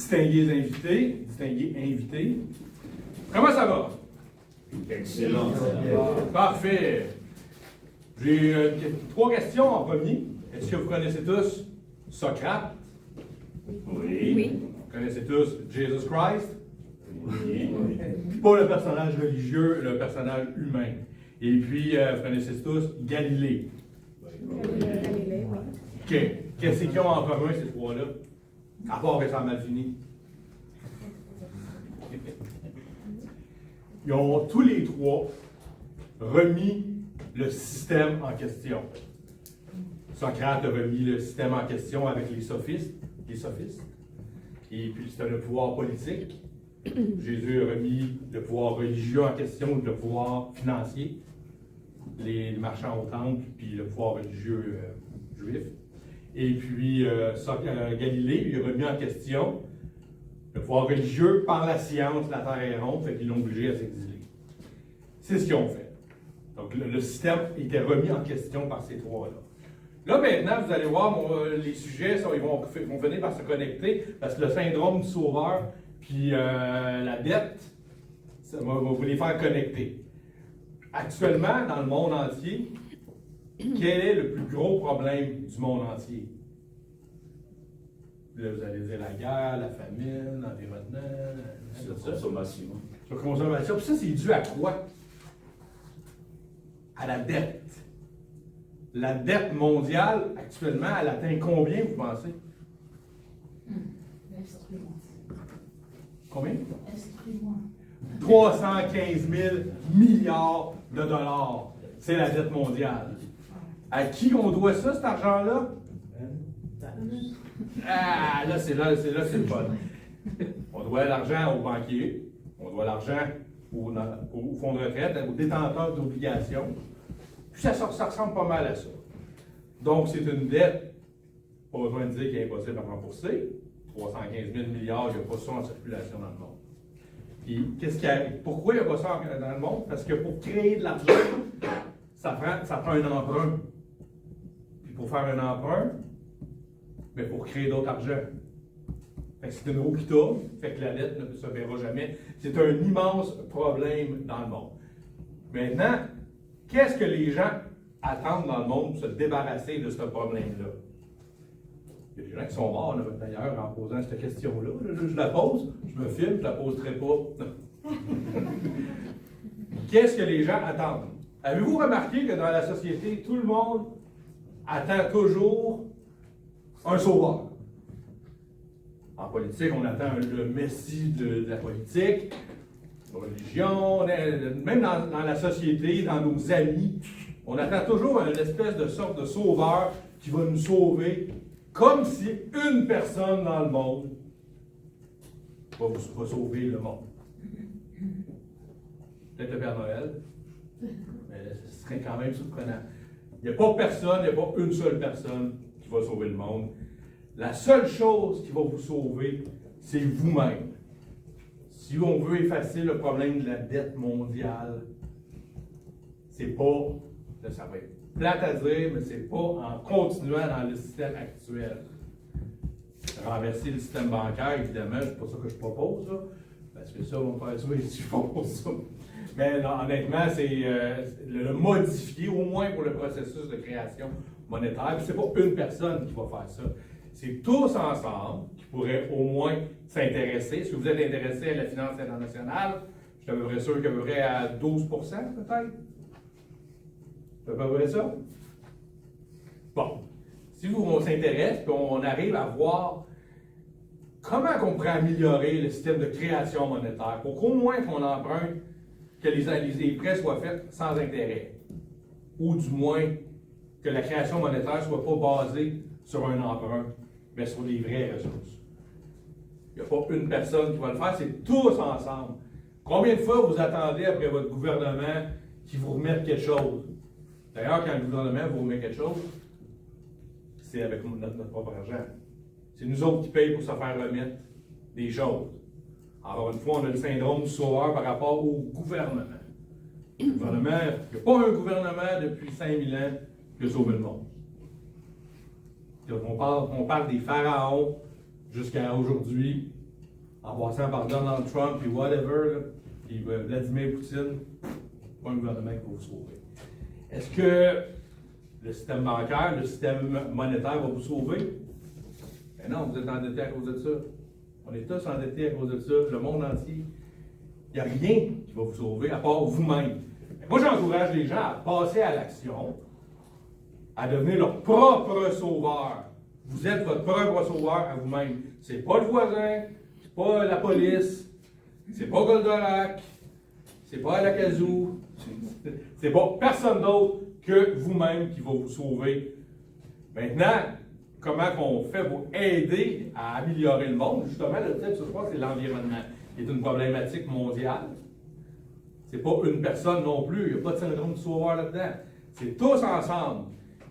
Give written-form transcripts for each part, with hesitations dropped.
distingués invités. Comment ça va? Excellent. Parfait. J'ai 3 questions en premier. Est-ce que vous connaissez tous Socrate? Oui. Vous connaissez tous Jesus Christ? Oui. Pas le personnage religieux, le personnage humain. Et puis, vous connaissez tous Galilée. Galilée, oui. OK. Qu'est-ce qu'ils ont en commun, ces 3-là? À part que ça a mal fini. Ils ont tous les 3 remis le système en question. Socrate a remis le système en question avec les sophistes. Et puis c'était le pouvoir politique. Jésus a remis le pouvoir religieux en question, le pouvoir financier, les marchands au temple, puis le pouvoir religieux juif. Et puis Galilée lui a remis en question le pouvoir religieux par la science, la terre est ronde, fait qu'ils l'ont obligé à s'exiler. C'est ce qu'ils ont fait. Donc le système était remis en question par ces 3-là. Là, maintenant, vous allez voir, les sujets, ils vont venir par se connecter, parce que le syndrome du sauveur, puis la dette, ça va vous les faire connecter. Actuellement, dans le monde entier, quel est le plus gros problème du monde entier? Là, vous allez dire la guerre, la famine, l'environnement, La consommation. la consommation. Puis ça, c'est dû à quoi? À la dette. La dette mondiale, actuellement, elle atteint combien, vous pensez? Instrument. Combien? Instrument. 315 000 milliards de dollars. C'est la dette mondiale. À qui on doit ça, cet argent-là? Ah, là, c'est le fun. On doit l'argent aux banquiers, on doit l'argent aux fonds de retraite, aux détenteurs d'obligations. Puis ça ressemble pas mal à ça. Donc, c'est une dette, pas besoin de dire qu'elle est impossible à rembourser. 315 000 milliards, il n'y a pas ça en circulation dans le monde. Puis, pourquoi il n'y a pas ça dans le monde? Parce que pour créer de l'argent, ça prend un emprunt. Puis pour faire un emprunt, mais pour créer d'autres argent. Fait que c'est une roue qui tourne, fait que la dette ne se verra jamais. C'est un immense problème dans le monde. Maintenant, qu'est-ce que les gens attendent dans le monde pour se débarrasser de ce problème-là? Il y a des gens qui sont morts, d'ailleurs, en posant cette question-là. Je la pose, je me filme, je la poserai pas. Qu'est-ce que les gens attendent? Avez-vous remarqué que dans la société, tout le monde attend toujours un sauveur? En politique, on attend le messie de la politique, la religion, même dans la société, dans nos amis, on attend toujours une espèce de sorte de sauveur qui va nous sauver, comme si une personne dans le monde va sauver le monde. Peut-être le Père Noël, mais ce serait quand même surprenant. Il n'y a pas personne, il n'y a pas une seule personne qui va sauver le monde. La seule chose qui va vous sauver, c'est vous-même. Si on veut effacer le problème de la dette mondiale, c'est pas, là, ça va être plate à dire, mais c'est pas en continuant dans le système actuel. Renverser le système bancaire, évidemment, c'est pas ça que je propose, là, parce que ça, on va faire ça et je propose ça. Mais non, honnêtement, c'est le modifier, au moins pour le processus de création monétaire. Puis c'est pas une personne qui va faire ça. C'est tous ensemble qui pourraient au moins s'intéresser. Si vous êtes intéressé à la finance internationale, je suis à peu près sûr qu'à peu près à 12 peut-être. C'est à peu près ça. Bon. Si on s'intéresse, puis on arrive à voir comment on pourrait améliorer le système de création monétaire pour qu'au moins qu'on emprunte, que les prêts soient faits sans intérêt. Ou du moins que la création monétaire ne soit pas basée sur un emprunt, mais sur les vraies ressources. Il n'y a pas une personne qui va le faire, c'est tous ensemble. Combien de fois vous attendez après votre gouvernement qu'il vous remette quelque chose? D'ailleurs, quand le gouvernement vous remet quelque chose, c'est avec notre propre argent. C'est nous autres qui payons pour se faire remettre des choses. Alors, une fois, on a le syndrome du sauveur par rapport au gouvernement. Le gouvernement, il n'y a pas un gouvernement depuis 5000 ans qui a sauvé le monde. Donc, on parle des pharaons jusqu'à aujourd'hui. en passant par Donald Trump et whatever, là, puis Vladimir Poutine, pas un gouvernement qui va vous sauver. Est-ce que le système bancaire, le système monétaire va vous sauver? Ben non, vous êtes endettés à cause de ça. On est tous endettés à cause de ça, le monde entier. Il n'y a rien qui va vous sauver à part vous-même. Moi, j'encourage les gens à passer à l'action, à devenir leur propre sauveur. Vous êtes votre propre sauveur à vous-même. C'est pas le voisin, c'est pas la police, c'est pas Goldorak, c'est pas Alakazoo, c'est pas personne d'autre que vous-même qui va vous sauver. Maintenant, comment on fait pour aider à améliorer le monde? Justement, le thème ce soir, c'est l'environnement, qui est une problématique mondiale. C'est pas une personne non plus, il n'y a pas de syndrome du sauveur là-dedans. C'est tous ensemble.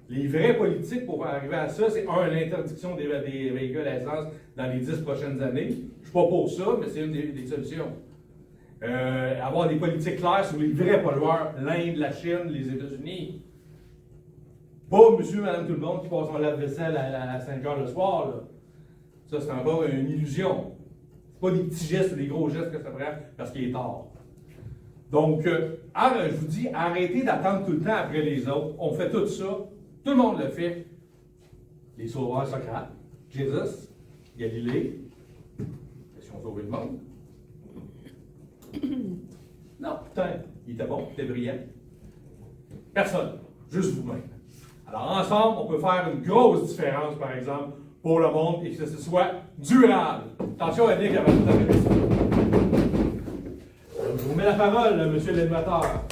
Les vrais politiques pour arriver à ça, c'est l'interdiction des véhicules à essence dans les 10 prochaines années. Je ne suis pas pour ça, mais c'est une des solutions. Avoir des politiques claires sur les vrais pollueurs, l'Inde, la Chine, les États-Unis. Pas monsieur, madame, tout le monde qui passe en lave-vaisselle à 5 heures le soir. Là. Ça, c'est encore une illusion. C'est pas des petits gestes ou des gros gestes que ça prend parce qu'il est tard. Donc, je vous dis, arrêtez d'attendre tout le temps après les autres. On fait tout ça. Tout le monde le fait. Les sauveurs Socrate, Jésus, Galilée. Est-ce qu'ils ont sauvé le monde? Non, putain, il était bon, il était brillant. Personne, juste vous-même. Alors, ensemble, on peut faire une grosse différence, par exemple, pour le monde et que ce soit durable. Attention à dire qu'il y avait tout à fait. Je vous mets la parole, monsieur l'animateur.